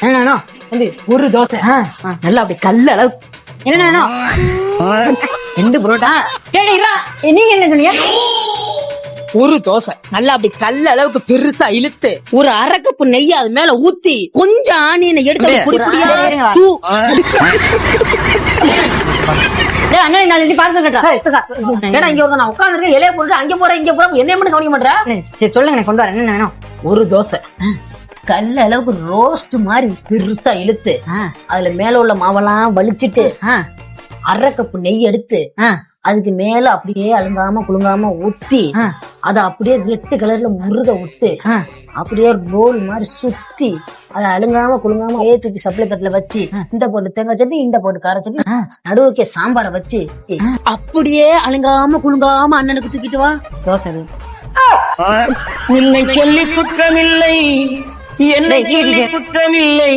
என்ன வேணும்? ஒரு தோசை நல்லா அப்படி கல்ல அளவு. என்ன வேணும்? 2 புரோட்டா. நீங்க என்ன சொன்னீங்க? ஒரு தோசை நல்லா அப்படி கல்ல அளவுக்கு பெருசா இழுத்து ஒரு 1/2 கப்பு நெய்ய அது மேல ஊத்தி கொஞ்சம் ஆனியனை எடுத்து புடி புடியா தூ. அண்ணன் நாளைக்கு பார்சல் கட்டா. ஏன்னா இங்க ஒரு நான் உட்கார்ந்துருக்கேன், இலைய போட்டு அங்க போறேன் இங்க போறேன், என்ன மட்டும் கவனிக்க மாட்டேன். சரி சொல்லுங்க, நான் கொண்டு வரேன். என்ன வேணும்? ஒரு தோசை கல்ல அளவுக்கு ரோஸ்ட் மாதிரி பெருசா இழுத்து அதுல மேல உள்ள மாவெல்லாம் வலிச்சிட்டு 1/2 கப்பு நெய் எடுத்து அதுக்கு மேல அப்படியே அழுங்காம குலுங்காம ஊத்தி அத அப்படியே ரெட் கலர்ல முருக விட்டு அப்படியே ரோல் மாதிரி சுத்தி அதை அழுங்காம குலுங்காம தூக்கி சப்ளை தட்டுல வச்சு இந்த போட்டு தேங்காய் சட்னி, இந்த போட்டு கார சட்னி, நடுவுக்கே சாம்பார வச்சு அப்படியே அழுங்காம குலுங்காம அண்ணனுக்கு தூக்கிட்டு வா. தோசை உன்னை சொல்லி குற்றமில்லை, என்னை சொல்லி குற்றமில்லை.